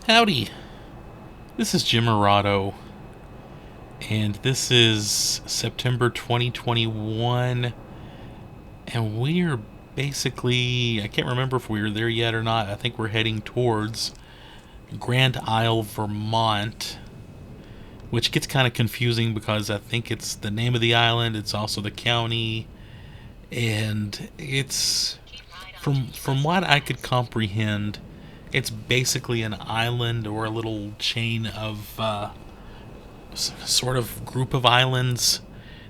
Howdy, this is Jim Murado, and this is September 2021, and we're basically, I can't remember if we were there yet or not. I think we're heading towards Grand Isle, Vermont, which gets kind of confusing because I think it's the name of the island, it's also the county, and it's, from what I could comprehend, it's basically an island or a little chain of sort of group of islands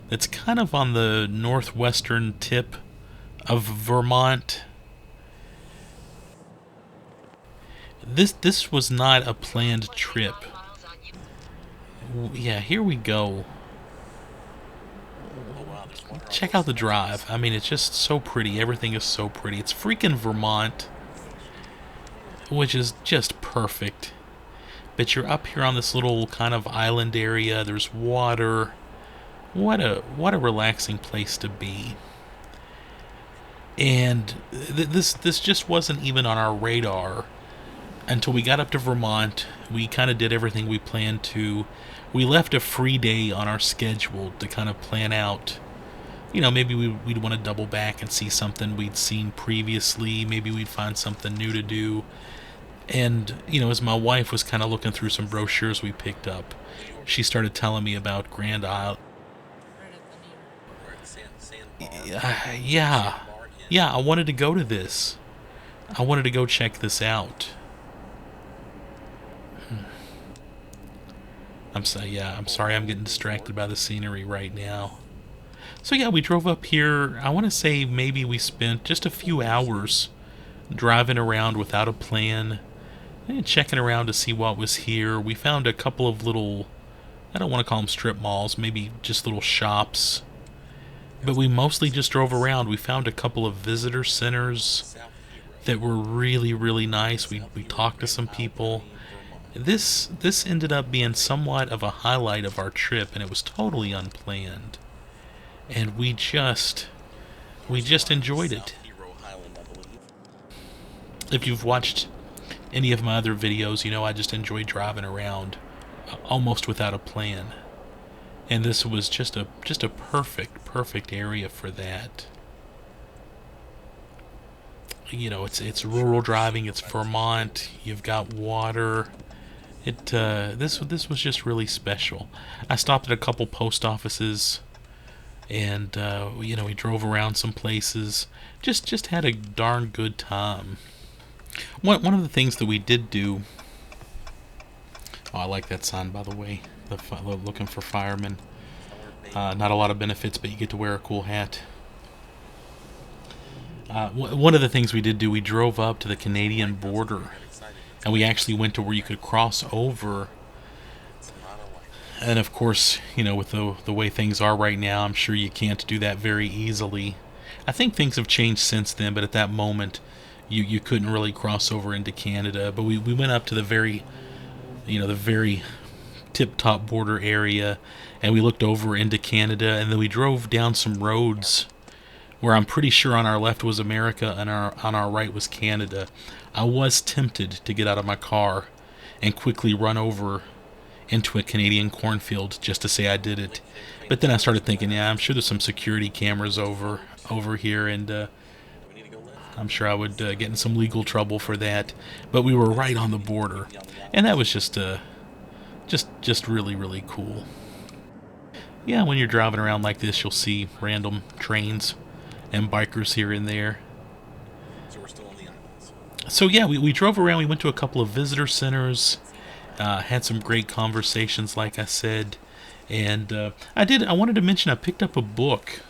that's kind of on the northwestern tip of Vermont. This was not a planned trip. Yeah, here we go. Check out the drive. I mean, it's just so pretty. Everything is so pretty. It's freaking Vermont, which is just perfect. But you're up here on this little kind of island area. There's water. What a relaxing place to be. And this just wasn't even on our radar until we got up to Vermont. We kind of did everything we planned to. We left a free day on our schedule to kind of plan out. You know, maybe we'd want to double back and see something we'd seen previously. Maybe we'd find something new to do. And, you know, as my wife was kind of looking through some brochures we picked up, she started telling me about Grand Isle. Yeah, I wanted to go to this. I wanted to go check this out. I'm sorry I'm getting distracted by the scenery right now. So yeah, we drove up here. I want to say maybe we spent just a few hours driving around without a plan and checking around to see what was here. We found a couple of little, I don't want to call them strip malls, maybe just little shops. But we mostly just drove around. We found a couple of visitor centers that were really, really nice. We talked to some people. This ended up being somewhat of a highlight of our trip, and it was totally unplanned. And we just enjoyed it. If you've watched any of my other videos, you know I just enjoy driving around almost without a plan. And this was just a perfect area for that. You know, it's rural driving, it's Vermont, you've got water. This was just really special. I stopped at a couple post offices, and you know, we drove around some places. Just had a darn good time. One of the things that we did do. Oh, I like that sign, by the way. Looking for firemen. Not a lot of benefits, but you get to wear a cool hat. One of the things we did do, we drove up to the Canadian border, and we actually went to where you could cross over. And of course, you know, with the way things are right now, I'm sure you can't do that very easily. I think things have changed since then, but at that moment, you couldn't really cross over into Canada. But we went up to the very tip-top border area, and we looked over into Canada, and then we drove down some roads where I'm pretty sure on our left was America and on our right was Canada. I was tempted to get out of my car and quickly run over into a Canadian cornfield just to say I did it. But then I started thinking, yeah, I'm sure there's some security cameras over here, and I'm sure I would get in some legal trouble for that. But we were right on the border, and that was just really, really cool. Yeah, when you're driving around like this, you'll see random trains and bikers here and there. So yeah, we drove around. We went to a couple of visitor centers, had some great conversations, like I said, and I wanted to mention I picked up a book.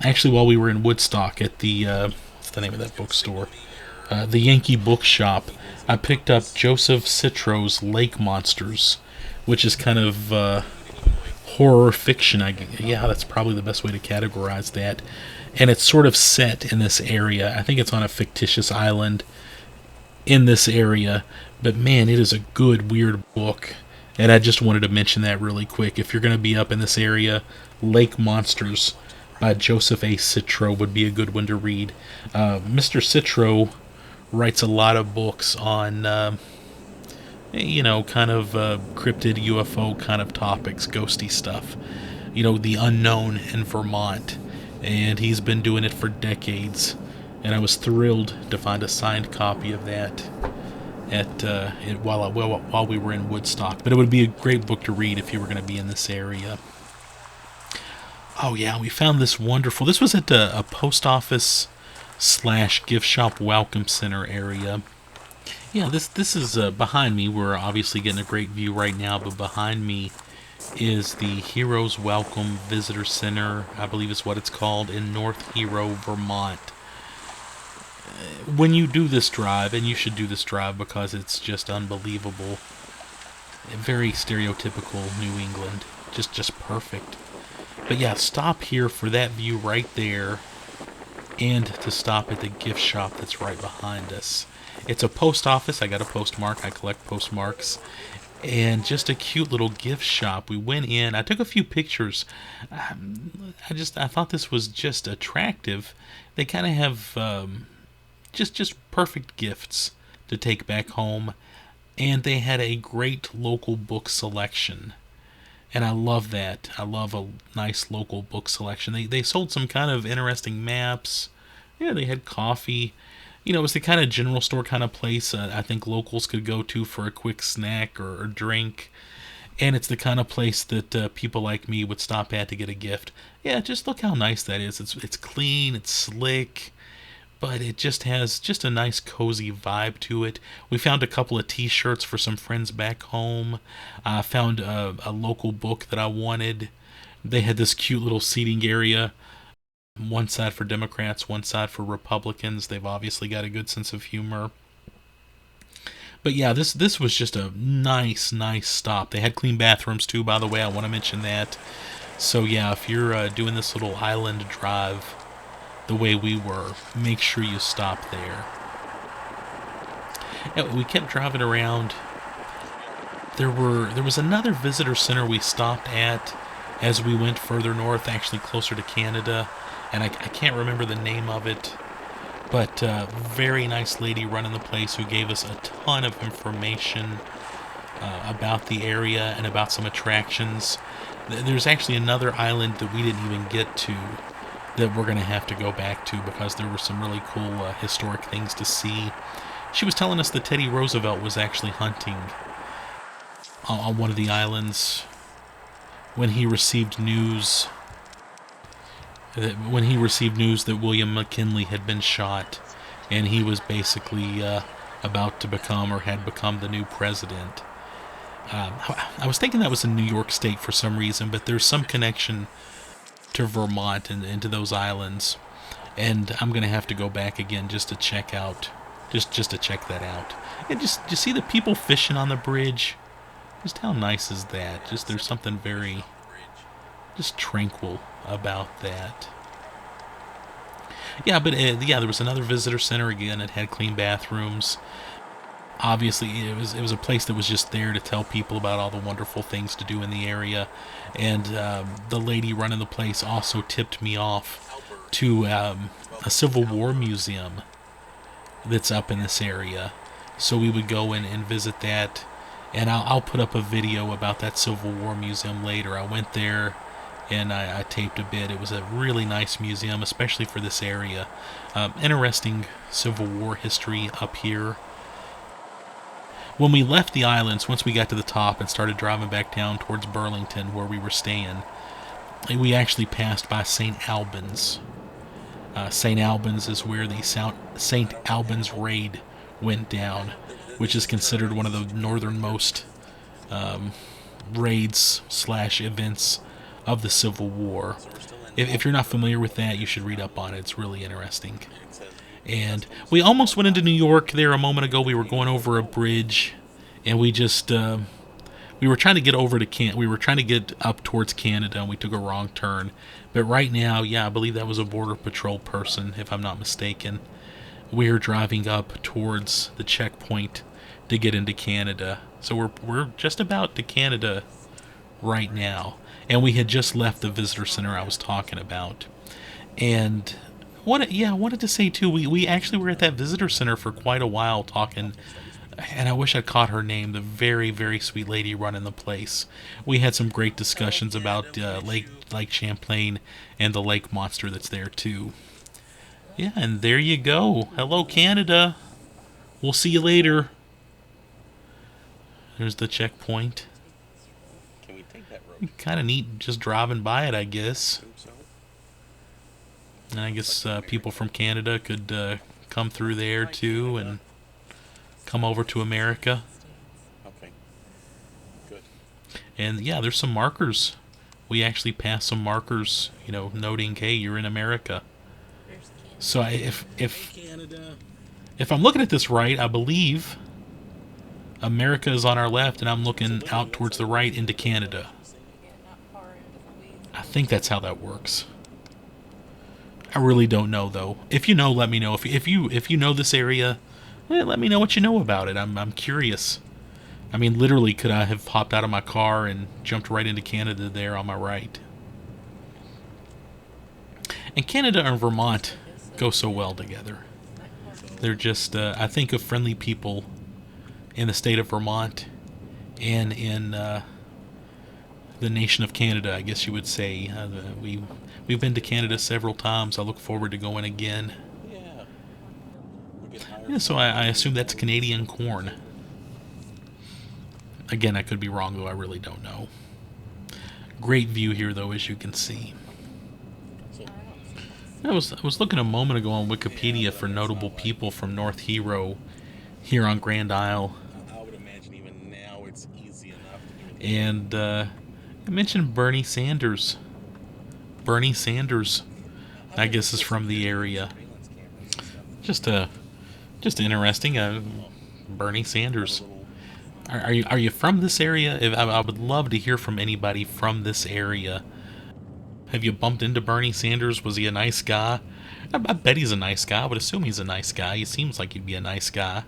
Actually, while we were in Woodstock at the what's the name of that bookstore? The Yankee Bookshop. I picked up Joseph Citro's Lake Monsters, which is kind of horror fiction. Yeah, that's probably the best way to categorize that. And it's sort of set in this area. I think it's on a fictitious island in this area. But man, it is a good, weird book. And I just wanted to mention that really quick. If you're going to be up in this area, Lake Monsters by Joseph A. Citro would be a good one to read. Mr. Citro writes a lot of books on kind of cryptid UFO kind of topics, ghosty stuff. The unknown in Vermont, and he's been doing it for decades. And I was thrilled to find a signed copy of that while we were in Woodstock. But it would be a great book to read if you were going to be in this area. Oh yeah, we found this wonderful. This was at a post office / gift shop welcome center area. Yeah, this is behind me. We're obviously getting a great view right now, but behind me is the Heroes Welcome Visitor Center, I believe is what it's called, in North Hero, Vermont. When you do this drive, and you should do this drive because it's just unbelievable, very stereotypical New England, just perfect. But yeah, stop here for that view right there, and to stop at the gift shop that's right behind us. It's a post office. I got a postmark. I collect postmarks. And just a cute little gift shop. We went in. I took a few pictures. I thought this was just attractive. They kind of have just perfect gifts to take back home. And they had a great local book selection. And I love that. I love a nice local book selection. They sold some kind of interesting maps. Yeah, they had coffee. It was the kind of general store kind of place I think locals could go to for a quick snack or drink. And it's the kind of place that people like me would stop at to get a gift. Yeah, just look how nice that is. It's clean, it's slick, but it just has just a nice cozy vibe to it. We found a couple of t-shirts for some friends back home. I found a local book that I wanted. They had this cute little seating area. One side for Democrats, one side for Republicans. They've obviously got a good sense of humor. But yeah, this was just a nice stop. They had clean bathrooms too, by the way. I want to mention that. So yeah, if you're doing this little island drive the way we were, make sure you stop there. Yeah, we kept driving around. There was another visitor center we stopped at as we went further north, actually closer to Canada. And I can't remember the name of it, but very nice lady running the place who gave us a ton of information about the area and about some attractions. There's actually another island that we didn't even get to that we're going to have to go back to because there were some really cool historic things to see. She was telling us that Teddy Roosevelt was actually hunting on one of the islands when he received news that William McKinley had been shot, and he was basically about to become or had become the new president. I was thinking that was in New York State for some reason, but there's some connection to Vermont and to those islands, and I'm gonna have to go back again just to check out, just to check that out. And just see the people fishing on the bridge. Just how nice is that? Just there's something very just tranquil about that. Yeah, but there was another visitor center again. It had clean bathrooms. Obviously, it was a place that was just there to tell people about all the wonderful things to do in the area. And the lady running the place also tipped me off to a Civil War museum that's up in this area. So we would go in and visit that. And I'll put up a video about that Civil War museum later. I went there and I taped a bit. It was a really nice museum, especially for this area. Interesting Civil War history up here. When we left the islands, once we got to the top and started driving back down towards Burlington, where we were staying, we actually passed by St. Albans. St. Albans is where the St. Albans raid went down, which is considered one of the northernmost raids / events of the Civil War. If you're not familiar with that, you should read up on it. It's really interesting. And we almost went into New York there a moment ago. We were going over a bridge, and we just we were trying to get over to we were trying to get up towards Canada, and we took a wrong turn. But right now, yeah, I believe that was a Border Patrol person, if I'm not mistaken. We're driving up towards the checkpoint to get into Canada. So we're just about to Canada right now. And we had just left the visitor center I was talking about. And I wanted to say too, we actually were at that visitor center for quite a while talking and I wish I'd caught her name, the very, very sweet lady running the place. We had some great discussions about Lake Champlain and the lake monster that's there too. Yeah, and there you go. Hello, Canada. We'll see you later. There's the checkpoint. Can we take that road? Kind of neat just driving by it, I guess. Think so? And I guess people from Canada could come through there too and come over to America. Okay. Good. And yeah, there's some markers. We actually passed some markers, noting, hey, you're in America. So Canada. if I'm looking at this right, I believe America is on our left, and I'm looking out towards the right into Canada. I think that's how that works. I really don't know though. If you know, let me know. If you know this area, let me know what you know about it. I'm curious. I mean, literally, could I have hopped out of my car and jumped right into Canada there on my right? And Canada and Vermont go so well together. They're just, I think of friendly people in the state of Vermont and in the nation of Canada, I guess you would say. We've been to Canada several times. I look forward to going again. Yeah. Yeah, so I assume that's Canadian corn. Again, I could be wrong, though. I really don't know. Great view here, though, as you can see. I was looking a moment ago on Wikipedia for notable people from North Hero here on Grand Isle. I would imagine even now it's easy enough to do it. And I mentioned Bernie Sanders. Bernie Sanders, I guess, is from the area. Just interesting. Bernie Sanders. Are you from this area? I would love to hear from anybody from this area. Have you bumped into Bernie Sanders? Was he a nice guy? I bet he's a nice guy. I would assume he's a nice guy. He seems like he'd be a nice guy.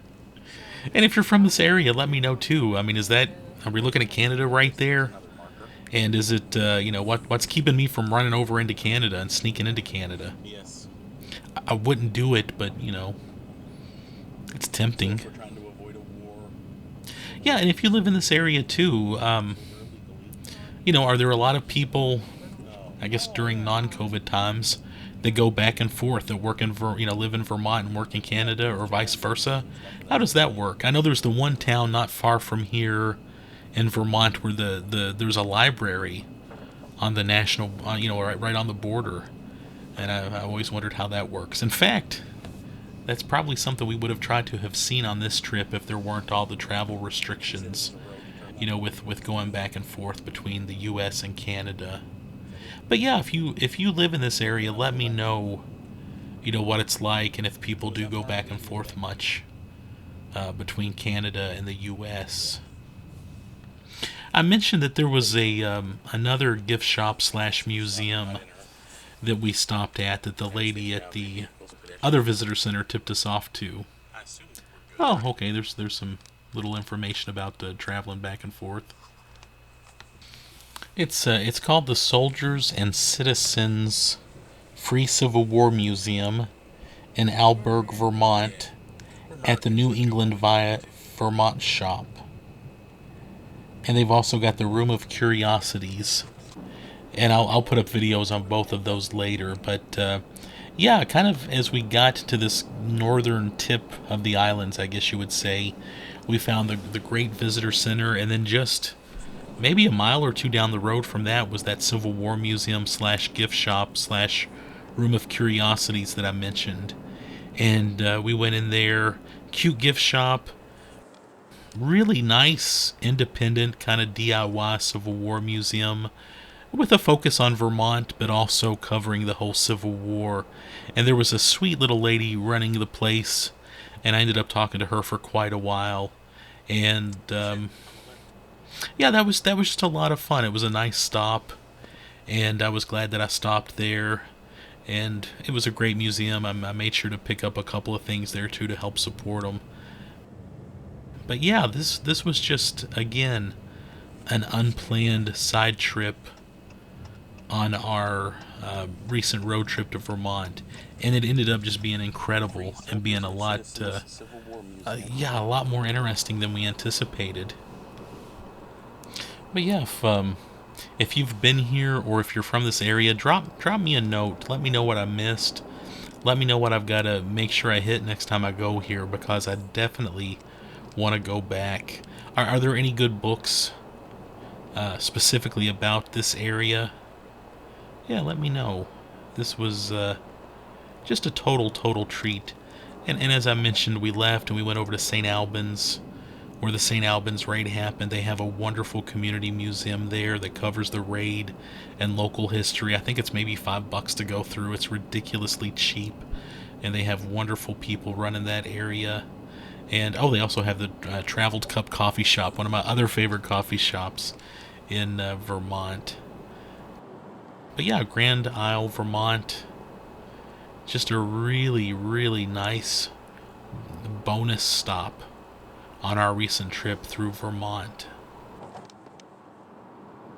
And if you're from this area, let me know too. I mean, are we looking at Canada right there? And is it, what's keeping me from running over into Canada and sneaking into Canada? Yes. I wouldn't do it, but, it's tempting. We're trying to avoid a war. Yeah, and if you live in this area too, are there a lot of people, I guess during non-COVID times, that go back and forth, that work live in Vermont and work in Canada, or vice versa? How does that work? I know there's the one town not far from here in Vermont where there's a library on the national, right on the border, and I always wondered how that works. In fact, that's probably something we would have tried to have seen on this trip if there weren't all the travel restrictions, with going back and forth between the U.S. and Canada. But yeah, if you live in this area, let me know, what it's like, and if people do go back and forth much between Canada and the U.S. I mentioned that there was another gift shop / museum that we stopped at that the lady at the other visitor center tipped us off to. Oh, okay. There's some little information about traveling back and forth. It's called the Soldiers and Citizens Free Civil War Museum in Alberg, Vermont, at the New England via Vermont shop. And they've also got the Room of Curiosities. And I'll put up videos on both of those later. But yeah, kind of as we got to this northern tip of the islands, I guess you would say, we found the Great Visitor Center, and then just maybe a mile or two down the road from that was that Civil War Museum / gift shop / Room of Curiosities that I mentioned. And we went in there, cute gift shop, really nice, independent, kind of DIY Civil War museum with a focus on Vermont, but also covering the whole Civil War. And there was a sweet little lady running the place, and I ended up talking to her for quite a while. And yeah, that was just a lot of fun. It was a nice stop, and I was glad that I stopped there. And it was a great museum. I made sure to pick up a couple of things there too to help support them. But yeah, this was just, again, an unplanned side trip on our recent road trip to Vermont, and it ended up just being incredible and being a lot or museum? Yeah, a lot more interesting than we anticipated. But yeah, if you've been here or if you're from this area, drop me a note. Let me know what I missed. Let me know what I've got to make sure I hit next time I go here, because I definitely want to go back. Are there any good books specifically about this area? Yeah, let me know. This was just a total treat. And as I mentioned, we left and we went over to St. Albans, where the St. Albans raid happened. They have a wonderful community museum there that covers the raid and local history. I think it's maybe $5 to go through. It's ridiculously cheap, and they have wonderful people running that area. And oh, they also have the Traveled Cup Coffee Shop, one of my other favorite coffee shops in Vermont. But yeah, Grand Isle, Vermont, just a really nice bonus stop on our recent trip through Vermont.